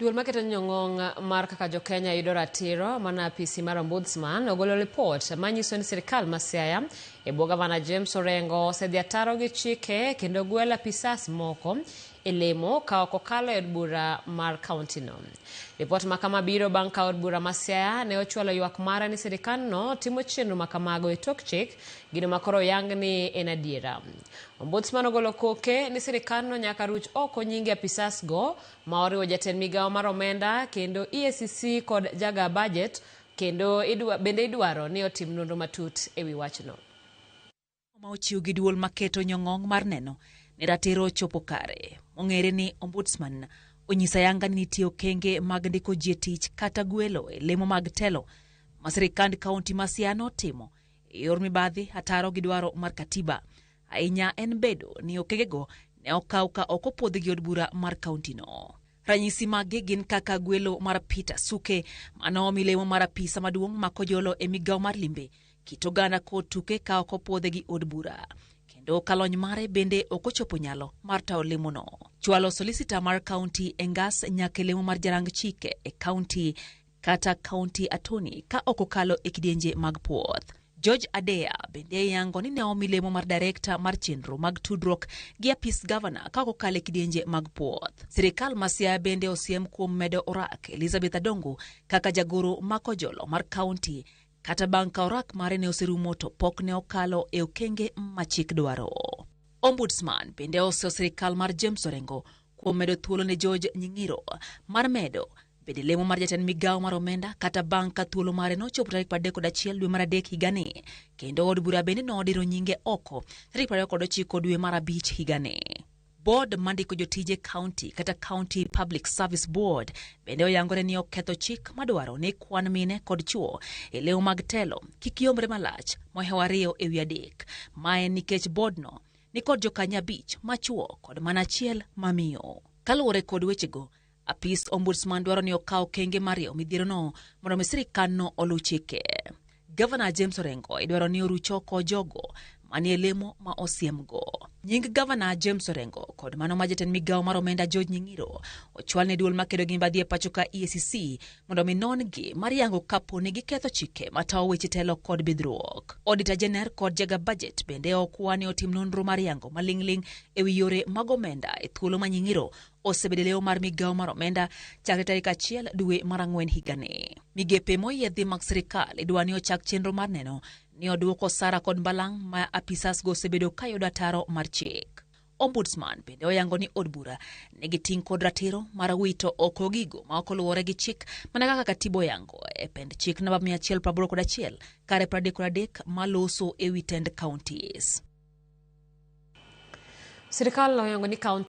Duol maketo nyong'ong mar kaka jo Kenya yudo ratiro mana apisi mar Ombudsman ogolo report manyiso ni sirkal ma Siaya e bwo gavana James Orengo osedhi ataro gi chike kendo gwelo apisas moko e lemo ka ok okalo e od bura mar kaunti no. Report makama biro bang' ka od bura ma Siaya ne ochwalo ywak mare ni sirkal no timo chenro makamago e tok chik, gino makoro yang ni en adiera. Ombudsman ogolo koke ni sirkal no nyaka ruch oko nyinge apisas go ma oriwo jatend migawo mar omenda kendo EACC kod jaga budget kendo bende idwaro ni otim nonro matut e wi wachno. Ma ochiw gi duol maketo nyong'ong mar neno ni ratiro chopo kare. Ong'ere ni Ombudsman onyisa yanga ni nitie okenge mag ndiko ji tich kata gwelo e lemo mag telo ma sirkand kaunti ma Siaya notimo e yor mibadhi ataro gi dwaro mar katiba. Ahinya en bedo ni okengego ne okaw ka ok opwodh gi od bura mar kaunti no. Ranyisi mage gin kaka gwelo mar Peter Suke manomi lemo mar apisa maduong' ma kojolo e migawo mar limbe kit oganda kod tuke ka ok opwodhe gi od bura. Kendo kalony mare bende ok ochopo nyalo mar tawo lemo no. Chwalo solicitor mar kaunti engas nyaka lemo mar jarang chike e kaunti kata kaunti attorney ka ok okalo e kidienje mag puoth. George Adea bende yango ni ne omi lemo mar director mar chenro mag tudruok gi apis governor ka ok okalo e kidienje mag puoth. Sirikal ma Siaya bende osiem kuom medo orak Elizabeth Adongo kaka jagoro ma kojolo mar kaunti kata bang' ka orak mare ne oserumo to pok ne okalo e okenge ma chik dwaro. Ombudsman bende oseo sirikal mar James Orengo kuom medo thuolo ne George Nying'iro mar medo bende lemo mar jatend migawo mar omenda kata bang' ka thuolo mare nochopo tarik 31 dwe mar adek higani, kendo od bura bende nodiro nyinge oko tarik 29 dwe mar abich higani. Board mandiko jotije kaunti kata County Public Service Board bende oyangore ni oketho chik madwaro ni kwan mine kod chuo e lemo mag telo kik yomre malach mohewo 2 e wi 3. Mae nikech board no ni kod jokanya 5 machuo kod mana achiel mamiyo. Kaluwore kod wechego, apis Ombudsman dwaro ni okaw kenge mario midhiero no mondo mi sirkal no oluw chike. Governor James Orengo idwaro ni oruch oko jogo manie lemo ma osiemgo. Nying Governor James Orengo kod mano ma jatend migawo mar omenda George Nying'iro ochwal ne duol makedo gi mibadhi e pacho ka EACC mondo mi non gi mar yango kapo ni giketho chike matawo weche telo kod bidhruok. Auditor General kod jaga budget bende okwani otim nonro mar yango maling'ling e wi yore mag omenda e thuolo ma Nying'iro osebedo leo mar migawo mar omenda chakre tarik 1 dwe mar 4 higani. Migepe moyiedhi mag sirkal idwani ochak chenro mar neno ni oduoko sara kod mbalang' ma apisas go osebedo ka yudo ataro mar chik. Ombudsman bende oyango ni od bura nigi ting' kod ratiro mar wito oko gigo ma ok oluwore gi chik mana kaka katiba yango e pend chik namba 181 kare 33 maloso e wi tend counties. Sirkal oyango ni kaunti